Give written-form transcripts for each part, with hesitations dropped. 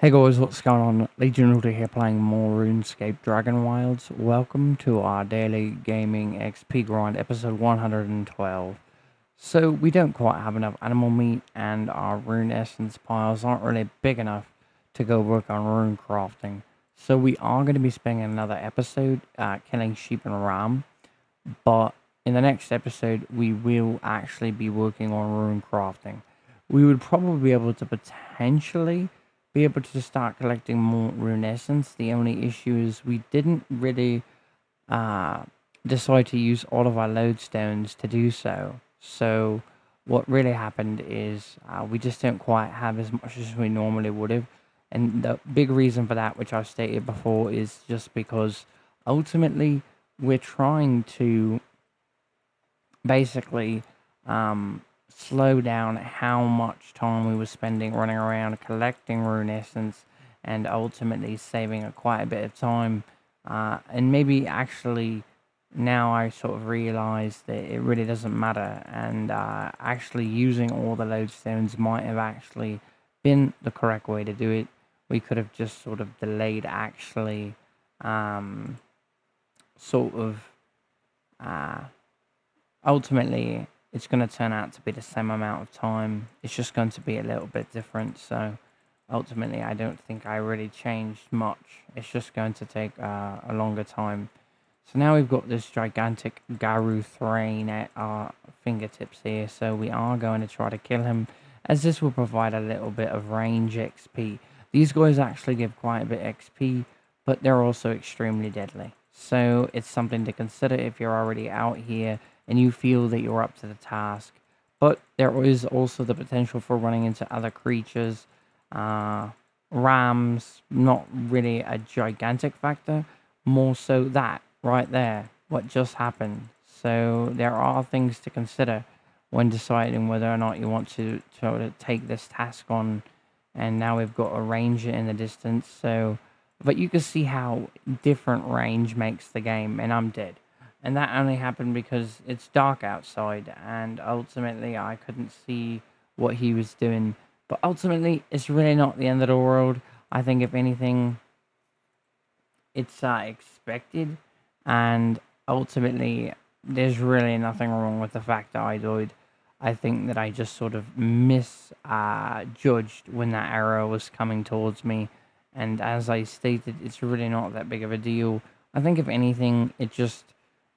Hey guys, what's going on? Legion Order here playing more RuneScape Dragonwilds. Welcome to our daily gaming XP grind, episode 112. So we don't quite have enough animal meat and our rune essence piles aren't really big enough to go work on rune crafting. So we are going to be spending another episode killing sheep and ram, but in the next episode we will actually be working on rune crafting. We would probably be able to potentially be able to start collecting more rune essence. The only issue is we didn't really uh, decide to use all of our lodestones to do so. So what really happened is we just don't quite have as much as we normally would have. And the big reason for that, which I've stated before, is just because ultimately we're trying to basically slow down how much time we were spending running around collecting rune essence and ultimately saving quite a bit of time. And maybe actually now I sort of realize that it really doesn't matter, and actually using all the lodestones might have actually been the correct way to do it. We could have just sort of delayed actually sort of uh, ultimately it's going to turn out to be the same amount of time. It's just going to be a little bit different. So ultimately I don't think I really changed much. It's just going to take a longer time. So now we've got this gigantic Garu Thrain at our fingertips here. So we are going to try to kill him, as this will provide a little bit of range XP. These guys actually give quite a bit XP, but they're also extremely deadly. So it's something to consider if you're already out here and you feel that you're up to the task. But there is also the potential for running into other creatures. Rams, not really a gigantic factor, more so that right there, what just happened. So there are things to consider when deciding whether or not you want to take this task on. And now we've got a ranger in the distance, so but you can see how different range makes the game, and I'm dead. And that only happened because it's dark outside, and ultimately I couldn't see what he was doing. But ultimately, it's really not the end of the world. I think if anything, it's expected, and ultimately, there's really nothing wrong with the fact that I died. I think that I just sort of misjudged when that arrow was coming towards me, and as I stated, it's really not that big of a deal. I think if anything, it just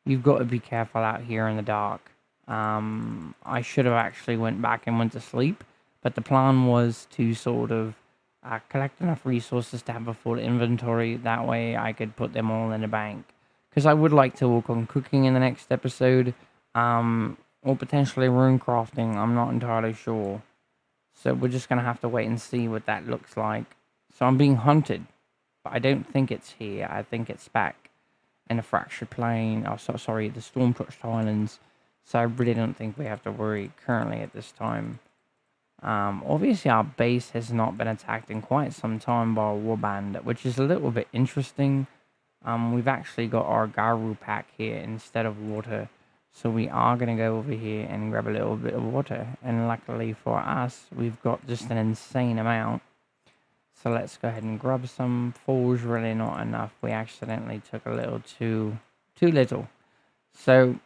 you've got to be careful out here in the dark. I should have actually went back and went to sleep, but the plan was to sort of collect enough resources to have a full inventory. That way I could put them all in the bank. Because I would like to work on cooking in the next episode. Or potentially rune crafting. I'm not entirely sure. So we're just going to have to wait and see what that looks like. So I'm being hunted. But I don't think it's here. I think it's back in the fractured plain. Oh, sorry, the storm-touched islands. So I really don't think we have to worry currently at this time. Obviously, our base has not been attacked in quite some time by a warband, which is a little bit interesting. We've actually got our Garu pack here instead of water. So we are going to go over here and grab a little bit of water. And luckily for us, we've got just an insane amount. So let's go ahead and grab some. Four's really not enough. We accidentally took a little too little. So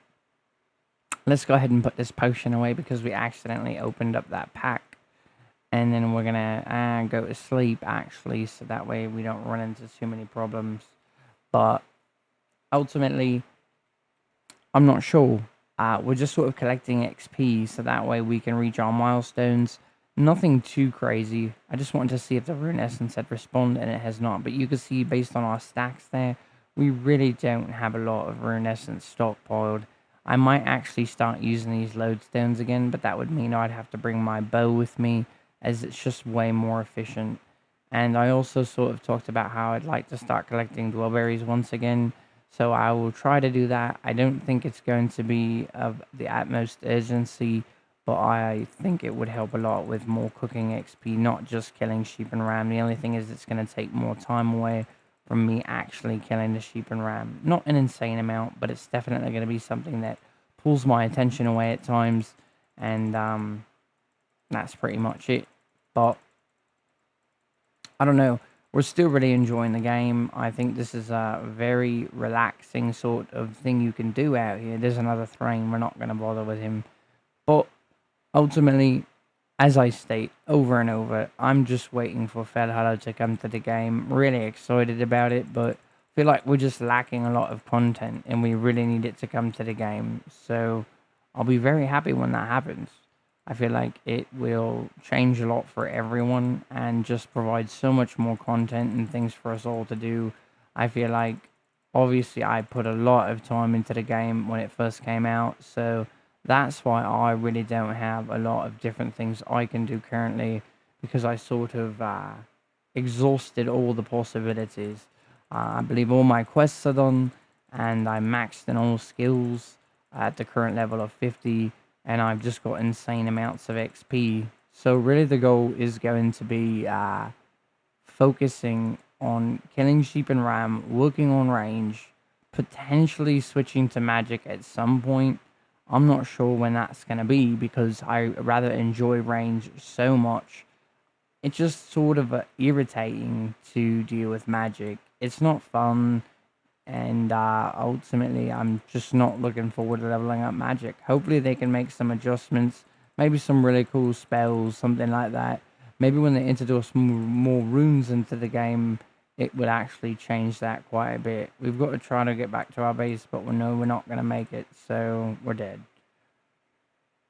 let's go ahead and put this potion away because we accidentally opened up that pack. And then we're going to go to sleep, actually, so that way we don't run into too many problems. But ultimately, I'm not sure. We're just sort of collecting XP, so that way we can reach our milestones. Nothing too crazy. I just wanted to see if the rune essence had respawned, and it has not. But you can see, based on our stacks there, we really don't have a lot of rune essence stockpiled. I might actually start using these lodestones again, but that would mean I'd have to bring my bow with me, as it's just way more efficient. And I also sort of talked about how I'd like to start collecting dwellberries once again. So I will try to do that. I don't think it's going to be of the utmost urgency, but I think it would help a lot with more cooking XP, not just killing sheep and ram. The only thing is it's going to take more time away from me actually killing the sheep and ram. Not an insane amount, but it's definitely going to be something that pulls my attention away at times. And that's pretty much it. But I don't know. We're still really enjoying the game. I think this is a very relaxing sort of thing you can do out here. There's another Thrain. We're not going to bother with him. But ultimately, as I state over and over, I'm just waiting for Felhalla to come to the game. Really excited about it, but feel like we're just lacking a lot of content and we really need it to come to the game. So I'll be very happy when that happens. I feel like it will change a lot for everyone and just provide so much more content and things for us all to do. I feel like obviously I put a lot of time into the game when it first came out, so that's why I really don't have a lot of different things I can do currently because I sort of exhausted all the possibilities. I believe all my quests are done and I maxed in all skills at the current level of 50 and I've just got insane amounts of XP. So really the goal is going to be focusing on killing sheep and ram, working on range, potentially switching to magic at some point. I'm not sure when that's going to be because I rather enjoy range so much. It's just sort of irritating to deal with magic. It's not fun, and ultimately, I'm just not looking forward to leveling up magic. Hopefully, they can make some adjustments, maybe some really cool spells, something like that. Maybe when they introduce more runes into the game, it would actually change that quite a bit. We've got to try to get back to our base, but we know we're not going to make it, so we're dead.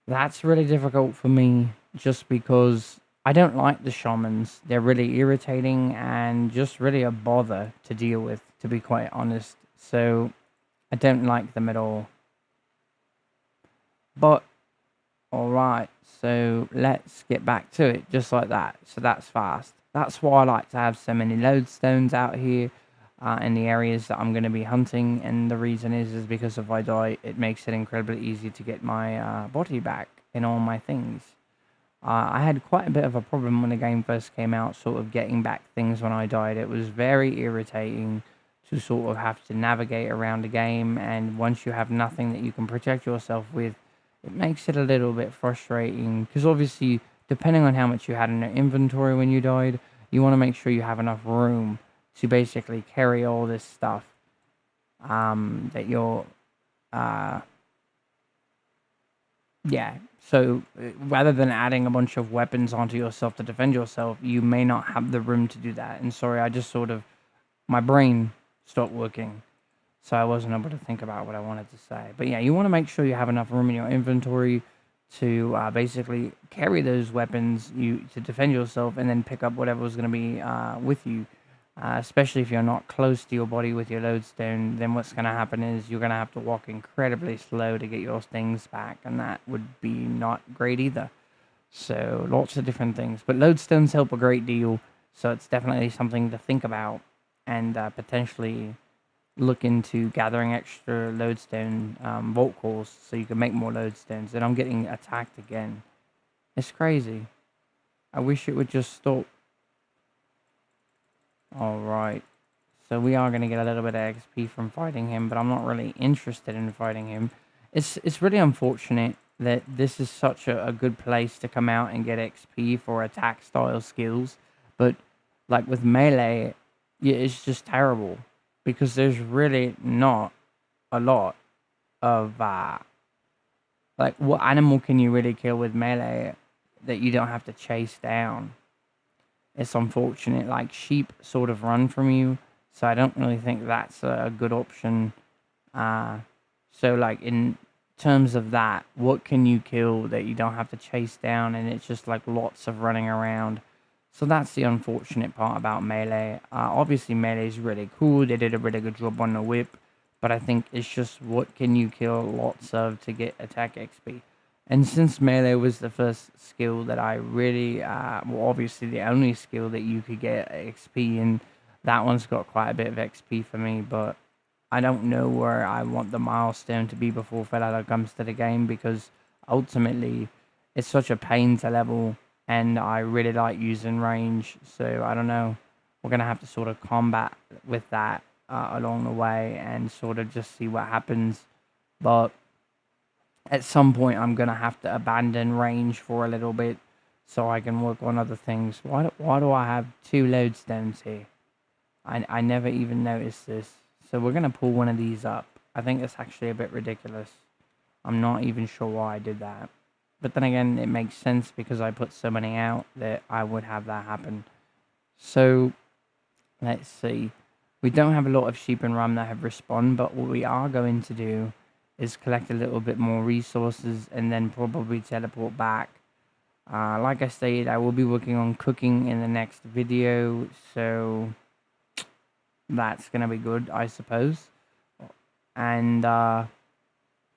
That's really difficult for me just because I don't like the shamans. They're really irritating and just really a bother to deal with, to be quite honest. So I don't like them at all. But alright, so let's get back to it just like that. So that's fast. That's why I like to have so many lodestones out here in the areas that I'm going to be hunting. And the reason is because if I die, it makes it incredibly easy to get my body back and all my things. I had quite a bit of a problem when the game first came out, sort of getting back things when I died. It was very irritating to sort of have to navigate around the game, and once you have nothing that you can protect yourself with, it makes it a little bit frustrating, because obviously, depending on how much you had in your inventory when you died, you want to make sure you have enough room to basically carry all this stuff that you're uh, yeah. So rather than adding a bunch of weapons onto yourself to defend yourself, you may not have the room to do that. And sorry, I just sort of, my brain stopped working. So I wasn't able to think about what I wanted to say. But yeah, you want to make sure you have enough room in your inventory to basically carry those weapons to defend yourself and then pick up whatever was going to be with you. Especially if you're not close to your body with your lodestone, then what's going to happen is you're going to have to walk incredibly slow to get your things back, and that would be not great either. So lots of different things, but lodestones help a great deal, so it's definitely something to think about and potentially look into gathering extra lodestone vault cores so you can make more lodestones. And I'm getting attacked again. It's crazy. I wish it would just stop. Alright, so we are going to get a little bit of XP from fighting him, but I'm not really interested in fighting him. It's really unfortunate that this is such a good place to come out and get XP for attack style skills, but like with melee, yeah, it's just terrible because there's really not a lot of like what animal can you really kill with melee that you don't have to chase down. It's unfortunate. Like sheep sort of run from you, so I don't really think that's a good option. So like in terms of that, what can you kill that you don't have to chase down, and it's just like lots of running around. So that's the unfortunate part about melee. Obviously melee is really cool. They did a really good job on the whip, but I think it's just what can you kill lots of to get attack XP. And since melee was the first skill that I really, well, obviously the only skill that you could get XP, and that one's got quite a bit of XP for me, but I don't know where I want the milestone to be before Felala comes to the game, because ultimately it's such a pain to level, and I really like using range, so I don't know. We're going to have to sort of combat with that along the way and sort of just see what happens, but at some point I'm going to have to abandon range for a little bit so I can work on other things. Why do I have 2 lodestones here? I never even noticed this. So we're going to pull one of these up. I think it's actually a bit ridiculous. I'm not even sure why I did that. But then again, it makes sense because I put so many out that I would have that happen. So, let's see. We don't have a lot of sheep and ram that have respawned, but what we are going to do is collect a little bit more resources and then probably teleport back. Like I stated, I will be working on cooking in the next video, so that's going to be good, I suppose. And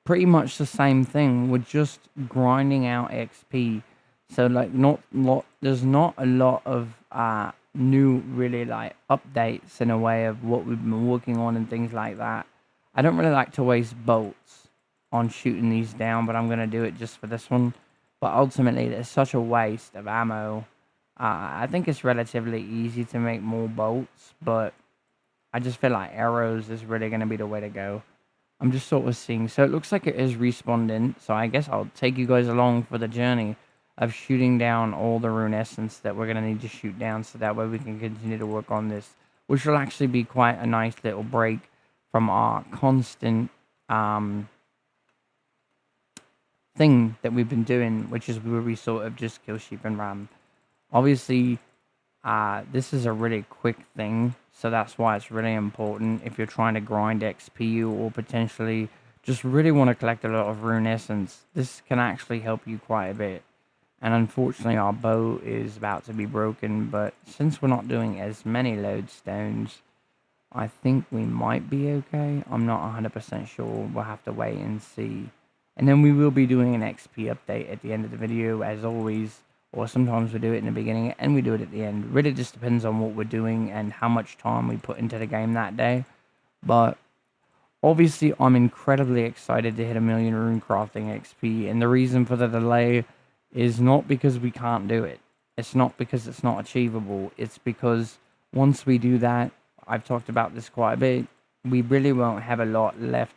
pretty much the same thing. We're just grinding out XP. So like there's not a lot of new really like updates in a way of what we've been working on and things like that. I don't really like to waste bolts on shooting these down, but I'm going to do it just for this one. But ultimately, it's such a waste of ammo. I think it's relatively easy to make more bolts, but I just feel like arrows is really going to be the way to go. I'm just sort of seeing. So it looks like it is responding. So I guess I'll take you guys along for the journey of shooting down all the rune essence that we're going to need to shoot down. So that way we can continue to work on this, which will actually be quite a nice little break from our constant thing that we've been doing, which is where we sort of just kill sheep and ram. Obviously, this is a really quick thing, so that's why it's really important if you're trying to grind XP or potentially just really want to collect a lot of rune essence. This can actually help you quite a bit. And unfortunately, our bow is about to be broken, but since we're not doing as many lodestones, I think we might be okay. I'm not 100% sure. We'll have to wait and see. And then we will be doing an XP update at the end of the video, as always. Or sometimes we do it in the beginning and we do it at the end. Really just depends on what we're doing and how much time we put into the game that day. But obviously, I'm incredibly excited to hit 1,000,000 rune crafting XP. And the reason for the delay is not because we can't do it. It's not because it's not achievable. It's because once we do that, I've talked about this quite a bit, we really won't have a lot left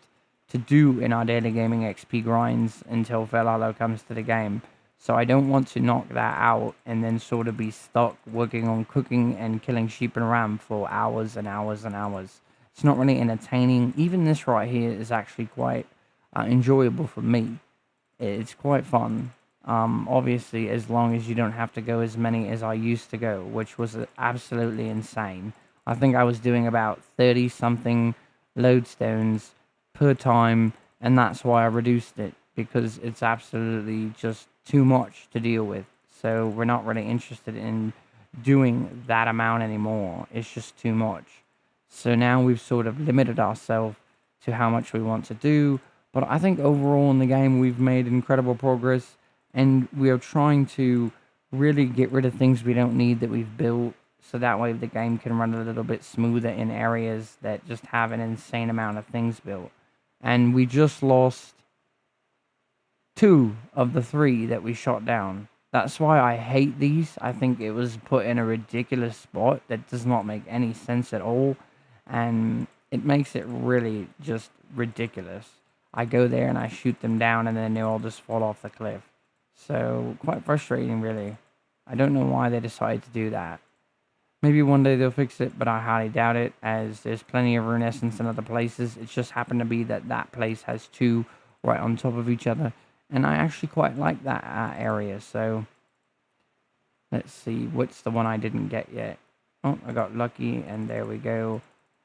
to do in our daily gaming XP grinds until Velalo comes to the game. So I don't want to knock that out and then sort of be stuck working on cooking and killing sheep and ram for hours and hours and hours. It's not really entertaining. Even this right here is actually quite enjoyable for me. It's quite fun. Obviously, as long as you don't have to go as many as I used to go, which was absolutely insane. I think I was doing about 30-something lodestones per time, and that's why I reduced it, because it's absolutely just too much to deal with. So we're not really interested in doing that amount anymore. It's just too much. So now we've sort of limited ourselves to how much we want to do. But I think overall in the game we've made incredible progress, and we are trying to really get rid of things we don't need that we've built, so that way the game can run a little bit smoother in areas that just have an insane amount of things built. And we just lost 2 of the 3 that we shot down. That's why I hate these. I think it was put in a ridiculous spot that does not make any sense at all. And it makes it really just ridiculous. I go there and I shoot them down and then they all just fall off the cliff. So, quite frustrating, really. I don't know why they decided to do that. Maybe one day they'll fix it, but I highly doubt it, as there's plenty of rune essence in other places. It's just happened to be that that place has 2 right on top of each other. And I actually quite like that area, so let's see, what's the one I didn't get yet? Oh, I got lucky, and there we go.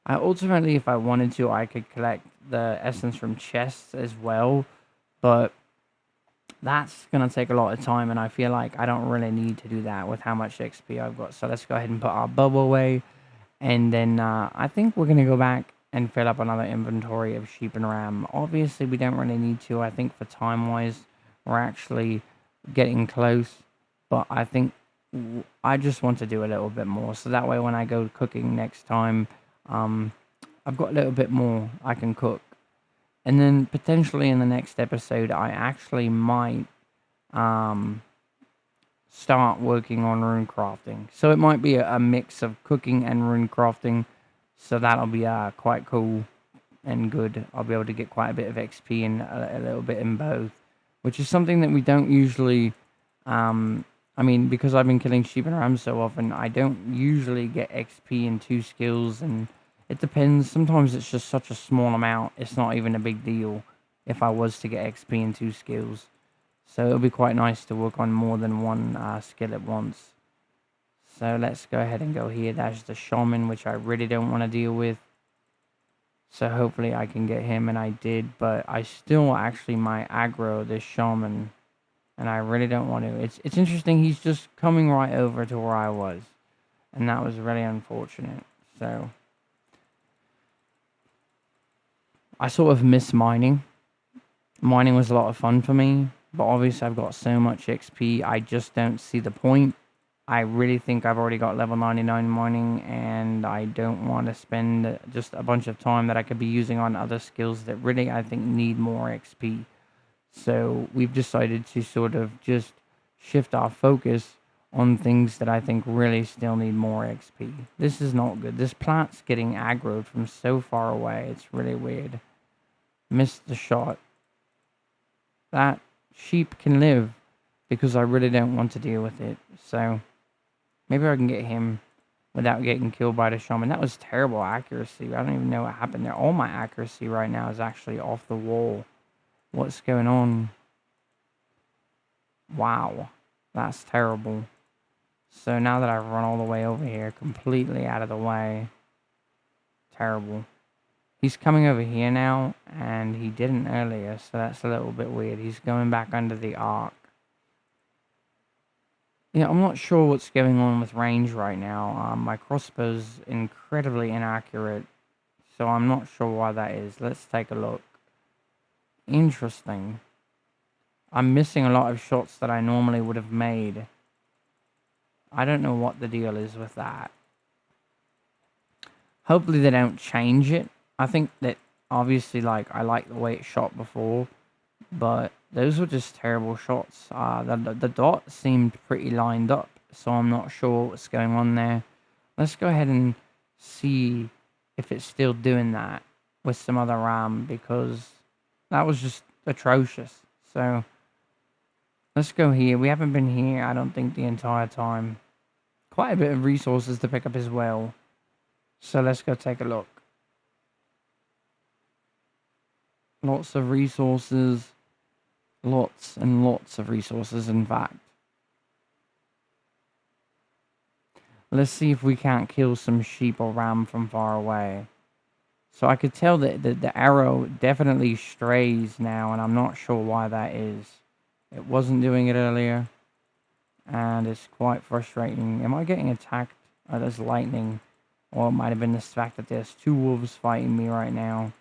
Ultimately, if I wanted to, I could collect the essence from chests as well, but that's going to take a lot of time, and I feel like I don't really need to do that with how much XP I've got. So let's go ahead and put our bubble away, and then I think we're going to go back and fill up another inventory of sheep and ram. Obviously, we don't really need to. I think for time-wise, we're actually getting close. But I think I just want to do a little bit more. So that way, when I go cooking next time, I've got a little bit more I can cook. And then potentially in the next episode, I actually might start working on rune crafting. So it might be a mix of cooking and rune crafting. So that'll be quite cool and good. I'll be able to get quite a bit of XP and a little bit in both, which is something that we don't usually I mean, because I've been killing sheep and rams so often, I don't usually get XP in 2 skills, and it depends. Sometimes it's just such a small amount, it's not even a big deal if I was to get XP in 2 skills. So it'll be quite nice to work on more than one skill at once. So let's go ahead and go here. That's the shaman, which I really don't want to deal with. So hopefully I can get him, and I did, but I still actually might aggro this shaman, and I really don't want to. It's interesting, he's just coming right over to where I was, and that was really unfortunate. So I sort of miss mining. Mining was a lot of fun for me, but obviously I've got so much XP, I just don't see the point. I really think I've already got level 99 mining, and I don't want to spend just a bunch of time that I could be using on other skills that really I think need more XP. So we've decided to sort of just shift our focus on things that I think really still need more XP. This is not good. This plant's getting aggroed from so far away. It's really weird. Missed the shot. That sheep can live because I really don't want to deal with it. So maybe I can get him without getting killed by the shaman. That was terrible accuracy. I don't even know what happened there. All my accuracy right now is actually off the wall. What's going on? Wow. That's terrible. So now that I've run all the way over here, completely out of the way. Terrible. He's coming over here now, and he didn't earlier, so that's a little bit weird. He's going back under the arc. Yeah, I'm not sure what's going on with range right now. My crossbow's incredibly inaccurate, so I'm not sure why that is. Let's take a look. Interesting. I'm missing a lot of shots that I normally would have made. I don't know what the deal is with that. Hopefully they don't change it. I think that obviously, like, I like the way it shot before, but those were just terrible shots. The dot seemed pretty lined up, so I'm not sure what's going on there. Let's go ahead and see if it's still doing that with some other ram, because that was just atrocious. So let's go here. We haven't been here, I don't think, the entire time. Quite a bit of resources to pick up as well. So let's go take a look. Lots of resources. Lots and lots of resources, in fact. Let's see if we can't kill some sheep or ram from far away. So I could tell that the arrow definitely strays now, and I'm not sure why that is. It wasn't doing it earlier, and it's quite frustrating. Am I getting attacked? Oh, there's lightning. Or it might have been the fact that there's 2 wolves fighting me right now.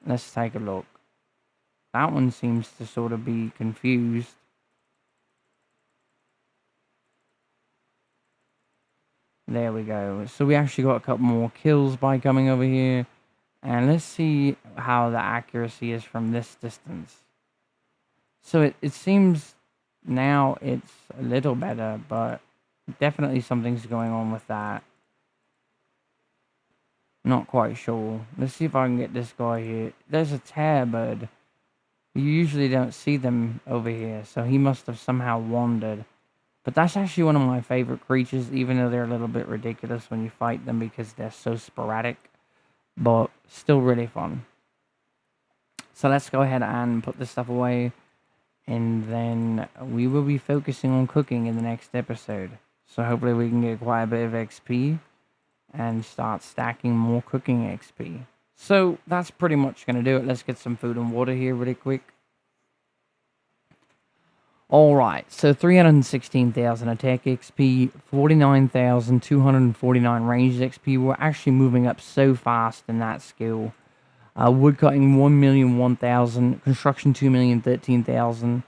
Let's take a look. That one seems to sort of be confused. There we go. So we actually got a couple more kills by coming over here. And let's see how the accuracy is from this distance. So it seems now it's a little better, but definitely something's going on with that. Not quite sure. Let's see if I can get this guy here. There's a tearbird. You usually don't see them over here, so he must have somehow wandered. But that's actually one of my favorite creatures, even though they're a little bit ridiculous when you fight them because they're so sporadic. But still really fun. So let's go ahead and put this stuff away. And then we will be focusing on cooking in the next episode. So hopefully we can get quite a bit of XP and start stacking more cooking XP. So that's pretty much going to do it. Let's get some food and water here really quick. Alright, so 316,000 attack XP, 49,249 ranged XP. We're actually moving up so fast in that skill. Woodcutting 1,001,000, construction 2,013,000,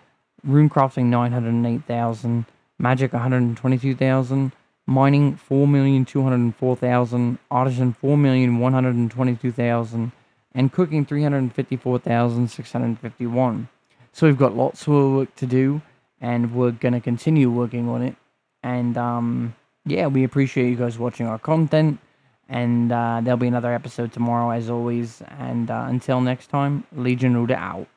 runecrafting 908,000, magic 122,000, mining 4,204,000, artisan 4,122,000, and cooking 354,651. So we've got lots of work to do, and we're going to continue working on it. And yeah, we appreciate you guys watching our content, and there'll be another episode tomorrow as always. And until next time, Legion Ruda out.